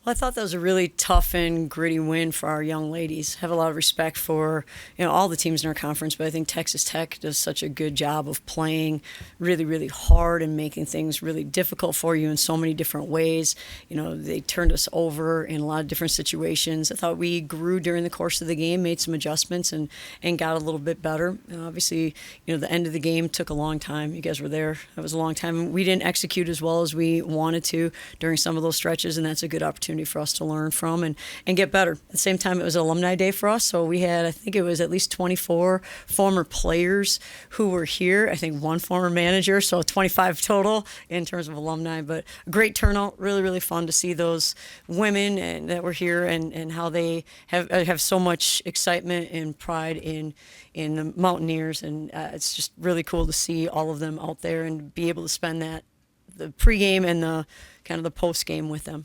Well, I thought that was a really tough and gritty win for our young ladies. Have a lot of respect for all the teams in our conference, but I think Texas Tech does such a good job of playing really, really hard and making things really difficult for you in so many different ways. They turned us over in a lot of different situations. I thought we grew during the course of the game, made some adjustments, and got a little bit better. Obviously, the end of the game took a long time. You guys were there. That was a long time. We didn't execute as well as we wanted to during some of those stretches, and that's a good opportunity for us to learn from and get better. At the same time, it was Alumni Day for us, so we had, I think it was at least 24 former players who were here. I think one former manager, so 25 total in terms of alumni, but a great turnout. Really, really fun to see those women that were here and how they have so much excitement and pride in the Mountaineers, and it's just really cool to see all of them out there and be able to spend the pregame and the kind of the postgame with them.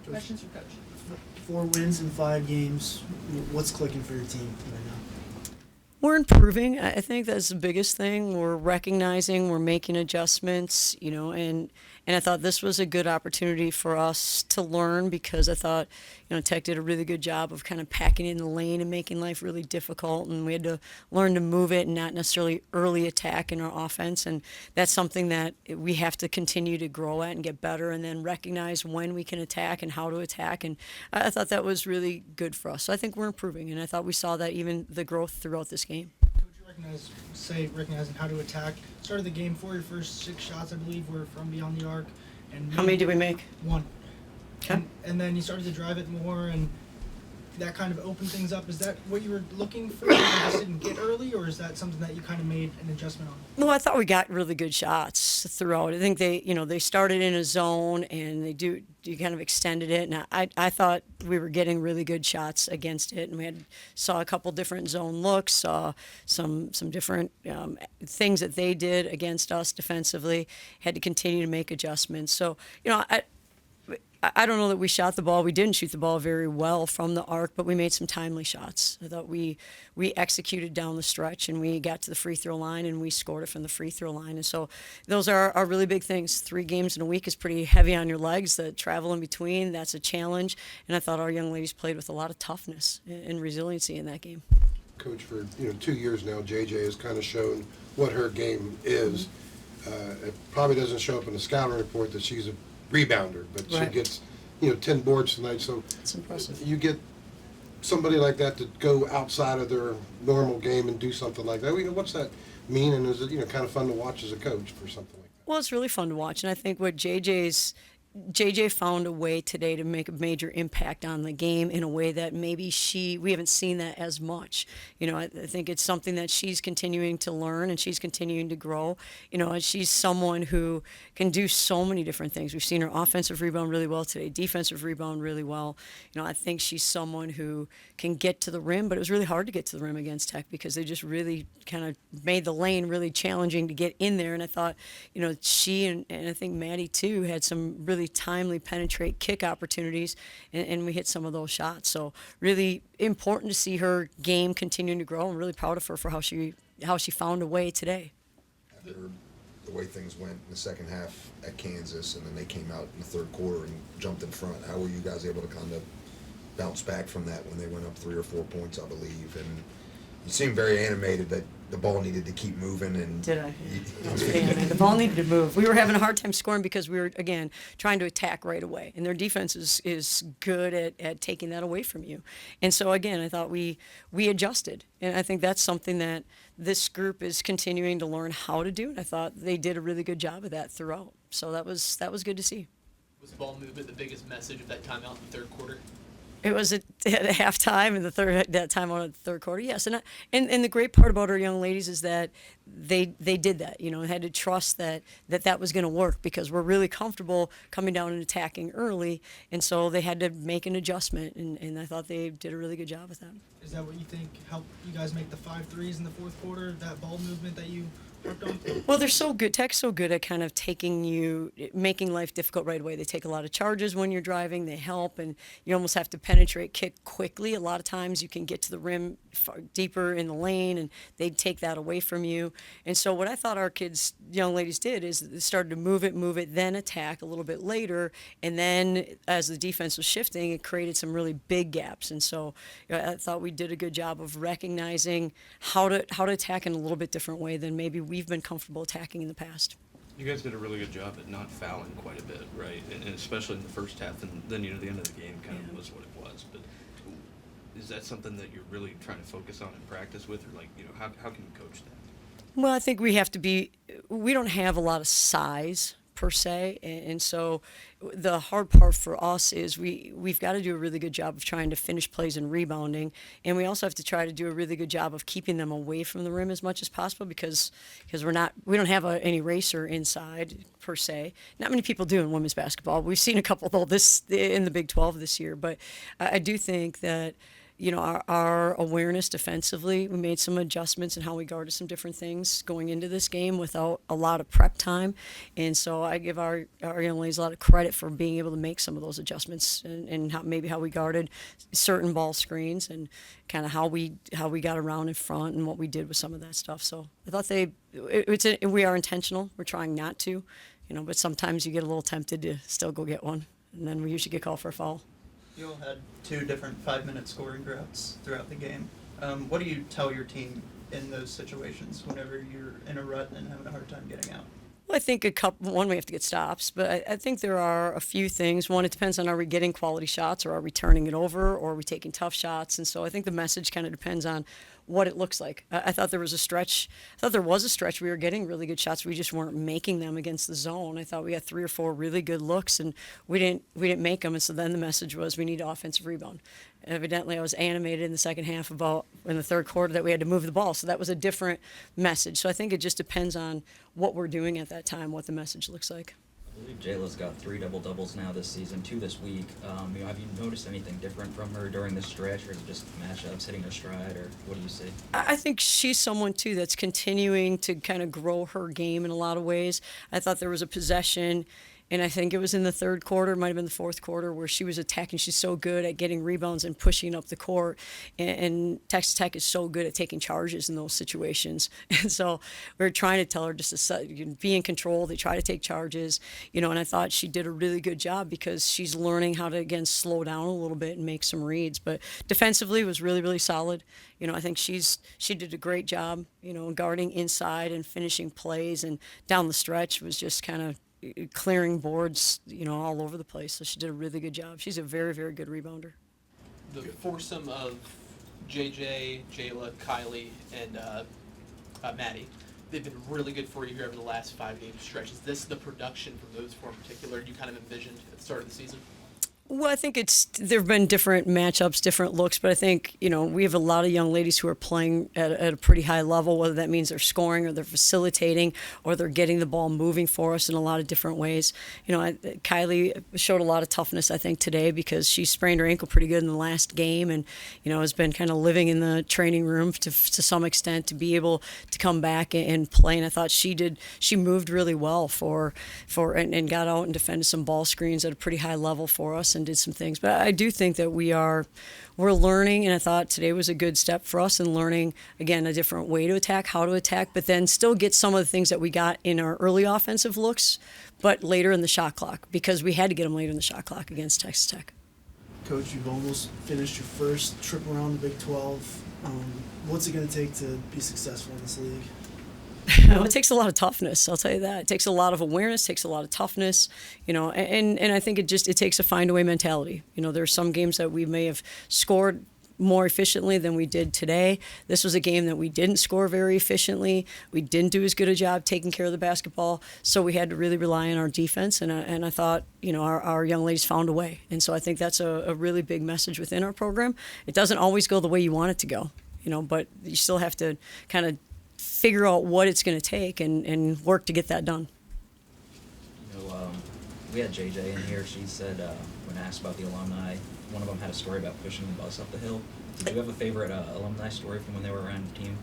Questions for Coach? 4 wins in 5 games. What's clicking for your team right now? We're improving. I think that's the biggest thing. We're recognizing, we're making adjustments, and I thought this was a good opportunity for us to learn because I thought, Tech did a really good job of kind of packing in the lane and making life really difficult, and we had to learn to move it and not necessarily early attack in our offense, and that's something that we have to continue to grow at and get better and then recognize when we can attack and how to attack, and I thought that was really good for us. So I think we're improving, and I thought we saw that even the growth throughout this game. Recognizing how to attack. Started the game for your first 6 shots, I believe, were from beyond the arc. And how many did we make? 1. Okay. And then you started to drive it more, and that kind of opened things up. Is that what you were looking for? You just didn't get early, or is that something that you kind of made an adjustment on? No, I thought we got really good shots throughout. I think they started in a zone and you kind of extended it, and I thought we were getting really good shots against it, and we saw a couple different zone looks, saw some different things that they did against us defensively. Had to continue to make adjustments. So I don't know that we shot the ball. We didn't shoot the ball very well from the arc, but we made some timely shots. I thought we executed down the stretch, and we got to the free throw line, and we scored it from the free throw line. And so those are really big things. 3 games in a week is pretty heavy on your legs. The travel in between, that's a challenge. And I thought our young ladies played with a lot of toughness and resiliency in that game. Coach, for 2 years now, JJ has kind of shown what her game is. It probably doesn't show up in the scouting report that she's a rebounder, but Right. she gets 10 boards tonight, so It's impressive. you get somebody like that to go outside of their normal game and do something like that. What's that mean, and is it kind of fun to watch as a coach for something like that? Well, it's really fun to watch, and I think what JJ found a way today to make a major impact on the game in a way that maybe we haven't seen that as much. I think it's something that she's continuing to learn and she's continuing to grow. And she's someone who can do so many different things. We've seen her offensive rebound really well today, defensive rebound really well. I think she's someone who can get to the rim, but it was really hard to get to the rim against Tech because they just really kind of made the lane really challenging to get in there. And I thought, she and I think Maddie too had some really timely penetrate kick opportunities, and we hit some of those shots. So really important to see her game continuing to grow. I'm really proud of her for how she found a way today. After the way things went in the second half at Kansas, and then they came out in the third quarter and jumped in front, how were you guys able to kind of bounce back from that when they went up 3 or 4 points, I believe? And you seemed very animated that the ball needed to keep moving. And Did I? The ball needed to move. We were having a hard time scoring because we were, again, trying to attack right away. And their defense is good at taking that away from you. And so, again, I thought we adjusted. And I think that's something that this group is continuing to learn how to do. And I thought they did a really good job of that throughout. So that was good to see. Was ball movement the biggest message of that timeout in the third quarter? It was at halftime in that time on the third quarter, yes. And the great part about our young ladies is that they did that, and had to trust that was going to work because we're really comfortable coming down and attacking early, and so they had to make an adjustment, and I thought they did a really good job with that. Is that what you think helped you guys make the 5 threes in the fourth quarter? That ball movement that you worked on? Well, they're so good. Tech's so good at kind of making life difficult right away. They take a lot of charges when you're driving. They help, and you almost have to penetrate kick quickly. A lot of times you can get to the rim far deeper in the lane, and they'd take that away from you. And so what I thought our kids, young ladies, did is they started to move it, then attack a little bit later, and then as the defense was shifting, it created some really big gaps. And so I thought we did a good job of recognizing how to attack in a little bit different way than maybe we've been comfortable attacking in the past. You guys did a really good job at not fouling quite a bit, right? And especially in the first half, and then the end of the game kind of was what it was. But is that something that you're really trying to focus on and practice with, or how can you coach that? Well, I think we don't have a lot of size per se, and so the hard part for us is we've got to do a really good job of trying to finish plays and rebounding, and we also have to try to do a really good job of keeping them away from the rim as much as possible because we don't have an eraser inside per se. Not many people do in women's basketball. We've seen a couple though in the Big 12 this year, but I do think that our awareness defensively, we made some adjustments in how we guarded some different things going into this game without a lot of prep time. And so I give our young ladies a lot of credit for being able to make some of those adjustments and how we guarded certain ball screens and kind of how we got around in front and what we did with some of that stuff. So I thought we are intentional. We're trying not to, but sometimes you get a little tempted to still go get one. And then we usually get called for a foul. You all had 2 different 5-minute scoring droughts throughout the game. What do you tell your team in those situations whenever you're in a rut and having a hard time getting out? Well, I think we have to get stops, but I think there are a few things. One, it depends on, are we getting quality shots, or are we turning it over, or are we taking tough shots? And so I think the message kind of depends on what it looks like. I thought there was a stretch. We were getting really good shots. We just weren't making them against the zone. I thought we had 3 or 4 really good looks, and we didn't make them. And so then the message was we need offensive rebound. Evidently, I was animated in the second half in the third quarter that we had to move the ball. So that was a different message. So I think it just depends on what we're doing at that time, what the message looks like. I believe Jayla's got 3 double-doubles now this season, 2 this week. Have you noticed anything different from her during this stretch, or is it just matchups hitting her stride, or what do you see? I think she's someone, too, that's continuing to kind of grow her game in a lot of ways. I thought there was a possession, and I think it was in the third quarter, it might have been the fourth quarter, where she was attacking. She's so good at getting rebounds and pushing up the court, and Texas Tech is so good at taking charges in those situations. And so we're trying to tell her just to be in control. They try to take charges, and I thought she did a really good job because she's learning how to, again, slow down a little bit and make some reads. But defensively was really, really solid. I think she did a great job, guarding inside and finishing plays, and down the stretch was just kind of clearing boards, all over the place. So she did a really good job. She's a very, very good rebounder. The foursome of JJ, Jayla, Kylie, and Maddie, they've been really good for you here over the last 5-game stretch. Is this the production from those 4 in particular you kind of envisioned at the start of the season? Well, I think there have been different matchups, different looks, but I think, we have a lot of young ladies who are playing at a pretty high level, whether that means they're scoring or they're facilitating or they're getting the ball moving for us in a lot of different ways. Kylie showed a lot of toughness, I think, today because she sprained her ankle pretty good in the last game and, has been kind of living in the training room to some extent to be able to come back and play. And I thought she moved really well and got out and defended some ball screens at a pretty high level for us and did some things. But I do think that we're learning, and I thought today was a good step for us in learning, again, a different way to attack, how to attack, but then still get some of the things that we got in our early offensive looks, but later in the shot clock, because we had to get them later in the shot clock against Texas Tech. Coach, you've almost finished your first trip around the Big 12. What's it going to take to be successful in this league? It takes a lot of toughness, I'll tell you that. It takes a lot of awareness, takes a lot of toughness, and I think it takes a find-a-way mentality. There are some games that we may have scored more efficiently than we did today. This was a game that we didn't score very efficiently. We didn't do as good a job taking care of the basketball, so we had to really rely on our defense, and I thought, our young ladies found a way. And so I think that's a really big message within our program. It doesn't always go the way you want it to go, but you still have to kind of figure out what it's going to take and work to get that done. We had JJ in here. She said when asked about the alumni, one of them had a story about pushing the bus up the hill. Did you have a favorite alumni story from when they were around your team?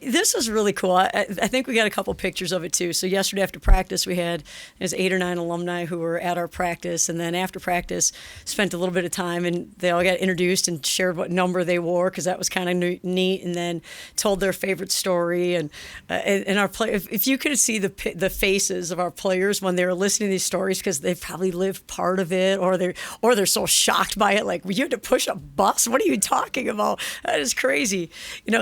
This was really cool. I think we got a couple pictures of it too. So yesterday after practice, there's 8 or 9 alumni who were at our practice, and then after practice, spent a little bit of time, and they all got introduced and shared what number they wore because that was kind of neat, and then told their favorite story. And our play, if you could see the faces of our players when they were listening to these stories, because they've probably lived part of it, or they're so shocked by it, like, you had to push a bus. What are you talking about? That is crazy.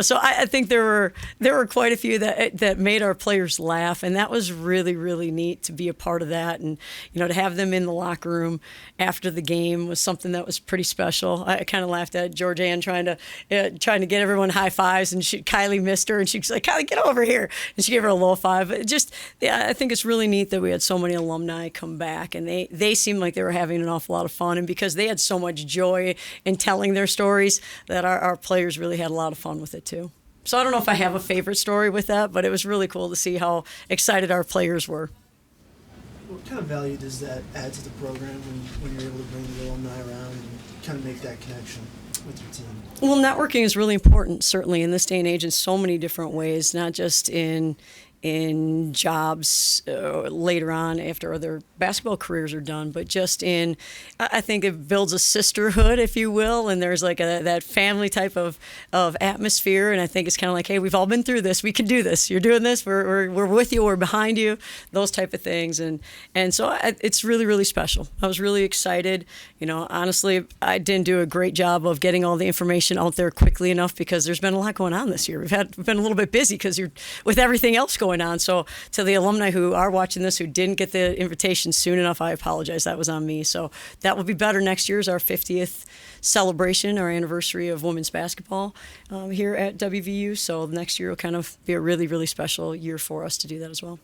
So I think there were quite a few that made our players laugh, and that was really, really neat to be a part of that. And to have them in the locker room after the game was something that was pretty special. I kind of laughed at Georgianne trying to get everyone high fives, and Kylie missed her, and she was like, "Kylie, get over here," and she gave her a low five. But I think it's really neat that we had so many alumni come back, and they seemed like they were having an awful lot of fun, and because they had so much joy in telling their stories, that our players really had a lot of fun with it too. So I don't know if I have a favorite story with that, but it was really cool to see how excited our players were. What kind of value does that add to the program when you're able to bring the alumni around and kind of make that connection with your team? Well, networking is really important, certainly in this day and age, in so many different ways, not just in jobs later on after their basketball careers are done, but just I think it builds a sisterhood, if you will, and there's like that family type of atmosphere, and I think it's kind of like, hey, we've all been through this, we can do this, you're doing this, we're with you, we're behind you, those type of things, and so it's really, really special. I was really excited. Honestly, I didn't do a great job of getting all the information out there quickly enough because there's been a lot going on this year. We've been a little bit busy because you're with everything else going on. So to the alumni who are watching this who didn't get the invitation soon enough, I apologize. That was on me. So that will be better next year. Is our 50th celebration, our anniversary of women's basketball here at WVU. So next year will kind of be a really, really special year for us to do that as well.